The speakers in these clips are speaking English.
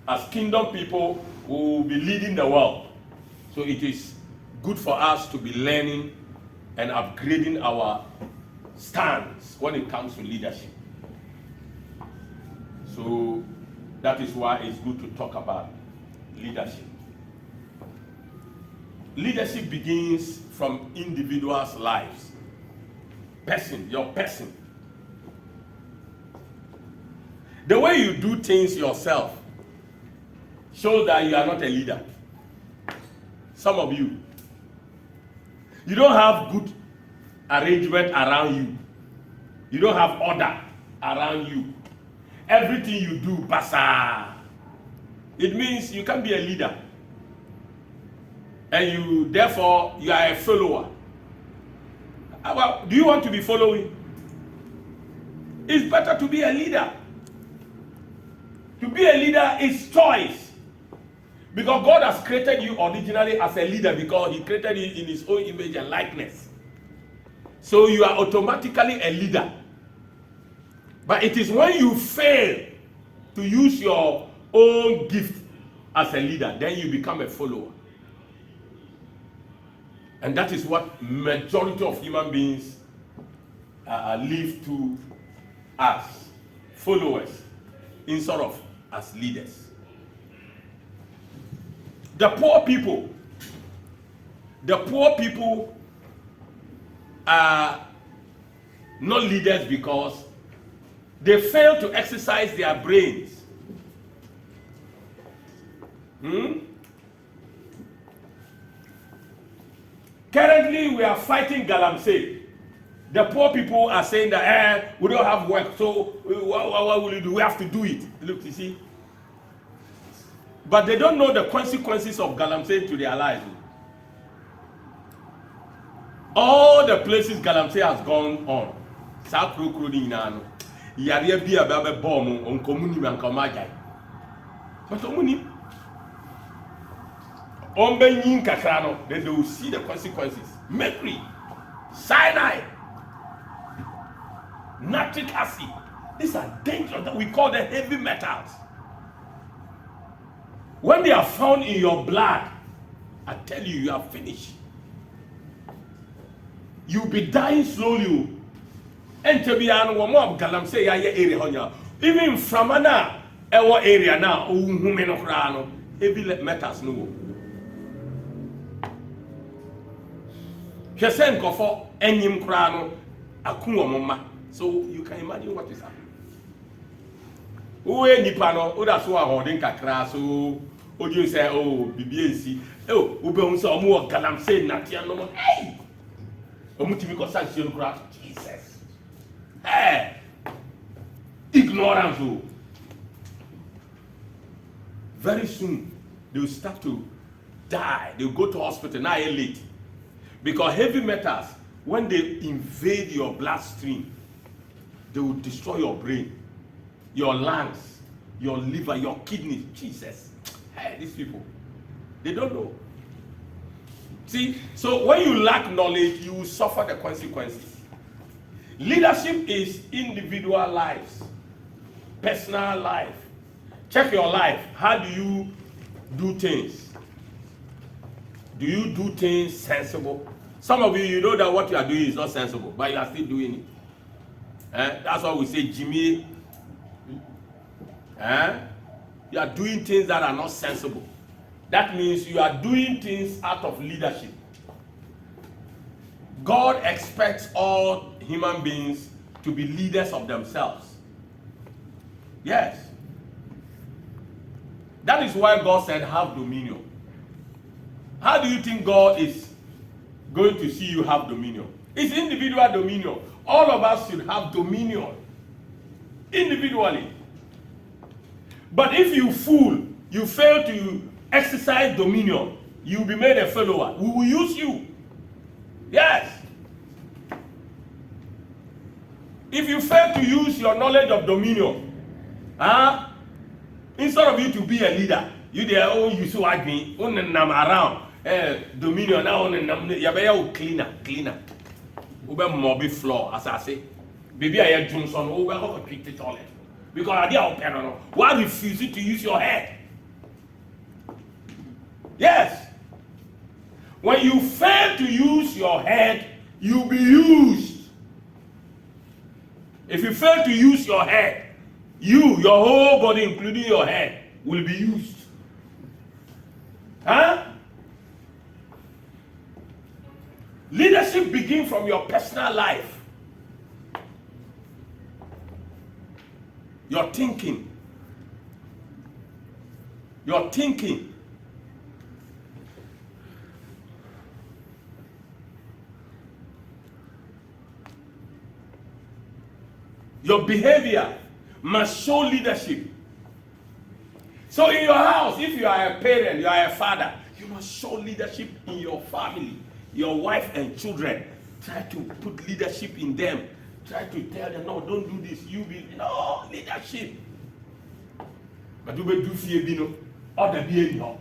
as kingdom people, we will be leading the world. So it is good for us to be learning and upgrading our stance when it comes to leadership. So that is why it's good to talk about leadership. Leadership begins from individuals' lives. Your person. The way you do things yourself shows that you are not a leader. Some of you don't have good arrangement around you. You don't have order around you. Everything you do, basa. It means you can't be a leader. And therefore, you are a follower. Do you want to be following? It's better to be a leader. To be a leader is choice. Because God has created you originally as a leader because he created you in his own image and likeness. So you are automatically a leader. But it is when you fail to use your own gift as a leader, then you become a follower. And that is what majority of human beings live to as followers instead of as leaders. The poor people are not leaders because they fail to exercise their brains. Currently, we are fighting Galamsey. The poor people are saying that we don't have work, so what will you do? We have to do it. Look, you see. But they don't know the consequences of Galamsey to their lives. All the places Galamsey has gone on, then they will see the consequences. Mercury, cyanide, nitric acid. These are dangerous. We call them heavy metals. When they are found in your blood, I tell you, you are finished. You'll be dying slowly. And to be an woman, Galamsey area, even from our area now, heavy metals no. So you can imagine what is happening. That's why holding kakra so you say BBNC Galamsey no hey Jesus hey ignorance. Very soon they will start to die. They will go to hospital now late because heavy metals, when they invade your bloodstream, they will destroy your brain, your lungs, your liver, your kidneys. Jesus. Hey, these people, they don't know. See, so when you lack knowledge, you will suffer the consequences. Leadership is individual lives, personal life. Check your life. How do you do things? Do you do things sensible? Some of you know that what you are doing is not sensible, but you are still doing it. That's why we say, Jimmy, you are doing things that are not sensible. That means you are doing things out of leadership. God expects all human beings to be leaders of themselves. Yes. That is why God said, have dominion. How do you think God is going to see you have dominion? It's individual dominion. All of us should have dominion individually. But if you fail to exercise dominion, you will be made a follower. We will use you. Yes. If you fail to use your knowledge of dominion, instead of you to be a leader, you there, you so agree, around dominion now you cleaner. Ube mobi floor, as I say. Baby I Johnson, over treat the toilet. Because I didn't why refuse you to use your head? Yes. When you fail to use your head, you'll be used. If you fail to use your head, your whole body, including your head, will be used. Huh? Leadership begins from your personal life. Your thinking. Your thinking. Your behavior must show leadership. So in your house, if you are a parent, you are a father, you must show leadership in your family, your wife and children. Try to put leadership in them. Try to tell them, no, don't do this. No, leadership. But you will do fear, or the being no.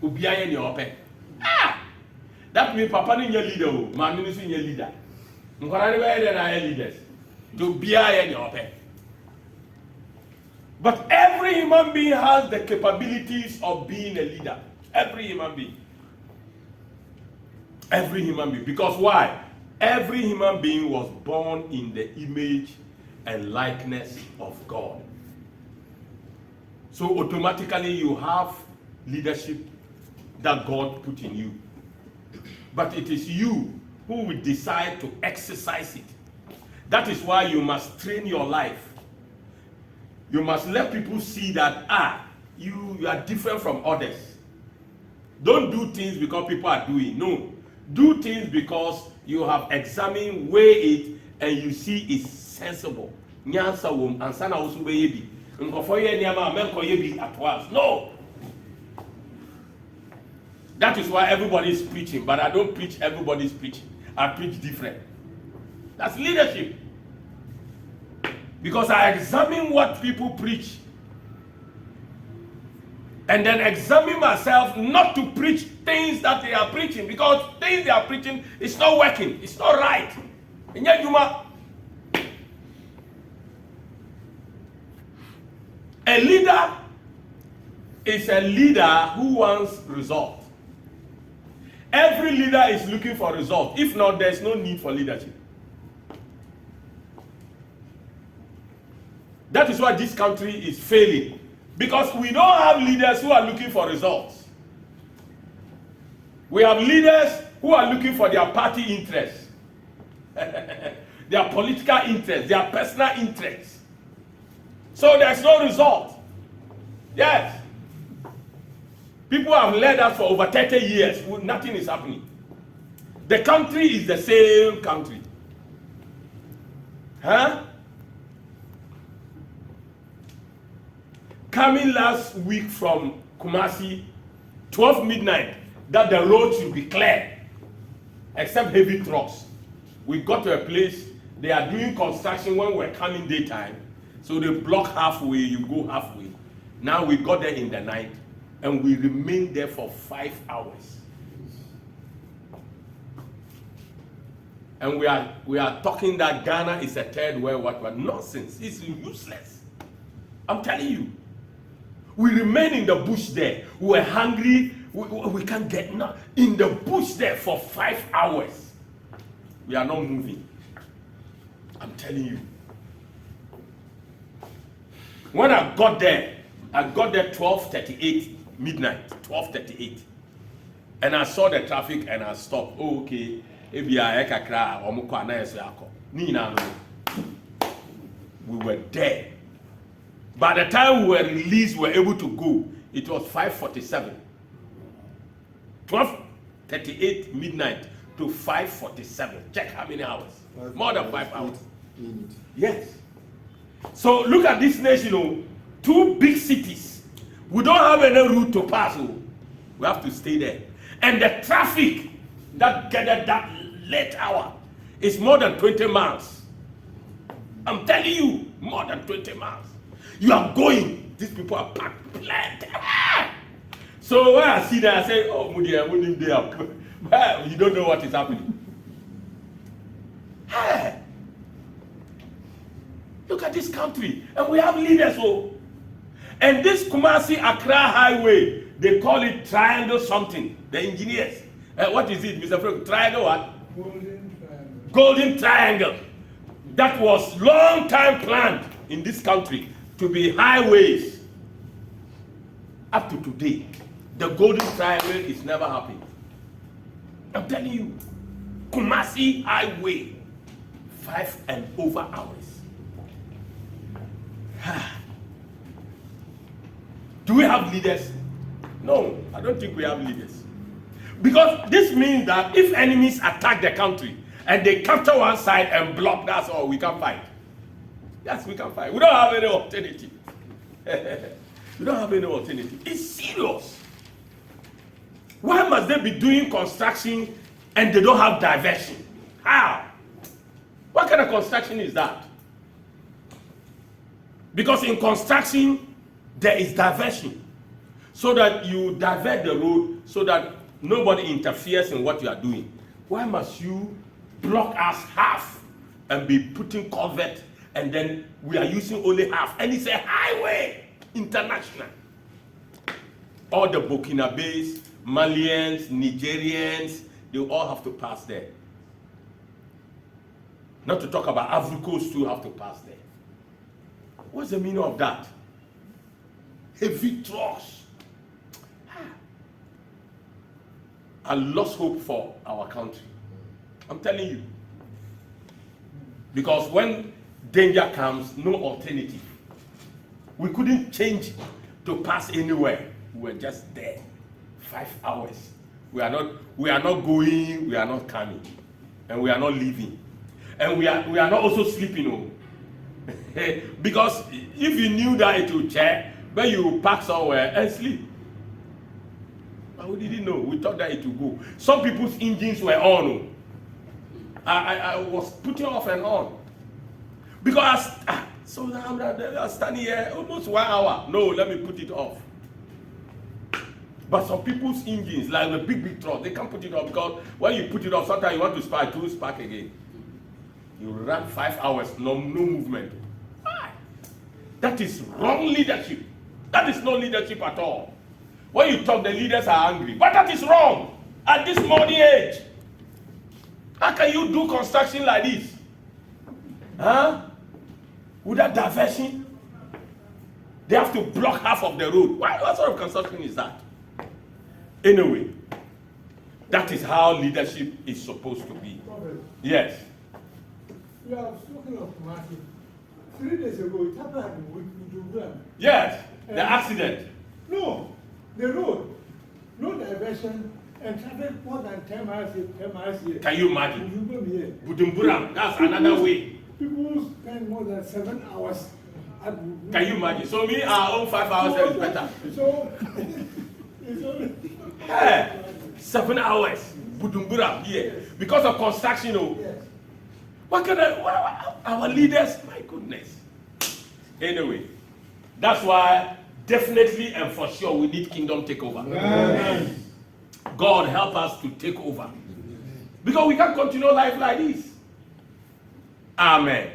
Ubiya in your pen. That means Papa in your leader, Mammy is in your leader. I'm leaders. To be in your pen. But every human being has the capabilities of being a leader. Every human being. Every human being. Because why? Every human being was born in the image and likeness of God. So automatically you have leadership that God put in you. But it is you who will decide to exercise it. That is why you must train your life. You must let people see that, you are different from others. Don't do things because people are doing. No. Do things because you have examined, weigh it, and you see it's sensible. Nyansa wom ansana osu be yebi. Nkofo ye niama menko yebi at once. No. That is why everybody is preaching, but I don't preach everybody's preaching. I preach different. That's leadership. Because I examine what people preach. And then examine myself not to preach things that they are preaching. Because things they are preaching is not working. It's not right. And yet a leader is a leader who wants result. Every leader is looking for result. If not, there's no need for leadership. That is why this country is failing. Because we don't have leaders who are looking for results. We have leaders who are looking for their party interests, their political interests, their personal interests. So there's no result. Yes. People have led us for over 30 years. Nothing is happening. The country is the same country. Huh? Coming last week from Kumasi, 12 midnight, that the road should be clear, except heavy trucks. We got to a place, they are doing construction when we're coming daytime, so they block halfway, you go halfway. Now we got there in the night, and we remained there for 5 hours. And we are talking that Ghana is a third world, what nonsense. It's useless. I'm telling you. We remain in the bush there. We were hungry. We can't get enough. In the bush there for 5 hours. We are not moving. I'm telling you. When I got there 12:38 midnight, 12:38. And I saw the traffic and I stopped. Oh, okay. We were there. By the time we were released, we were able to go. It was 5:47. 12:38 midnight to 5:47. Check how many hours. More than 5 hours. Yes. So look at this nation, 2 big cities. We don't have any route to pass. We have to stay there. And the traffic that gathered that late hour is more than 20 miles. I'm telling you, more than 20 miles. You are going. These people are packed. So when I see that, I say, oh, Mudia, you don't know what is happening. Look at at this country, and we have leaders. Oh, and this Kumasi Accra highway, they call it triangle something. The engineers, what is it, Mr. Frank? Triangle what? Golden Triangle. Golden Triangle. That was long time planned in this country to be highways. Up to today, the Golden Triangle is never happened. I'm telling you, Kumasi Highway, 5 and over hours. Do we have leaders? No, I don't think we have leaders. Because this means that if enemies attack the country and they capture one side and block, that's all, we can fight. Yes, we can fight. We don't have any alternative. We don't have any alternative. It's serious. Why must they be doing construction and they don't have diversion? How? What kind of construction is that? Because in construction, there is diversion. So that you divert the road so that nobody interferes in what you are doing. Why must you block us half and be putting culvert and then we are using only half? And it's a highway, international. All the Burkinabés, Malians, Nigerians, they all have to pass there. Not to talk about Africans too have to pass there. What's the meaning of that? Heavy trucks. I lost hope for our country. I'm telling you. Because when danger comes, no alternative. We couldn't change to pass anywhere. We were just there. 5 hours. We are not going, we are not coming. And we are not leaving. And we are not also sleeping. Because if you knew that it would check, but you park somewhere and sleep. But we didn't know. We thought that it would go. Some people's engines were on. I was putting off and on. Because so I'm standing here almost 1 hour. No, let me put it off. But some people's engines, like the big truck, they can't put it off because when you put it off, sometimes you want to spark, it will spark again. You run 5 hours, no movement. Why? That is wrong leadership. That is no leadership at all. When you talk, the leaders are angry. But that is wrong at this modern age. How can you do construction like this? Huh? Without diversion? They have to block half of the road. What sort of construction is that? Anyway, that is how leadership is supposed to be. Robert, Yes. you have spoken of Kumasi. 3 days ago, it happened with Dugram. Yes. The accident. No, the road, no diversion, and traffic more than 10 miles here. Can you imagine? Bujumbura here. Bujumbura, that's another way. People spend more than 7 hours at Bujumbura. Can you imagine? So me, our own 5 hours is better. So, it's only... Hey, 7 hours, Bujumbura here, because of construction. Yes. What can our leaders? My goodness. Anyway, that's why definitely and for sure we need kingdom takeover. Amen. God help us to take over, because we can't continue life like this. Amen.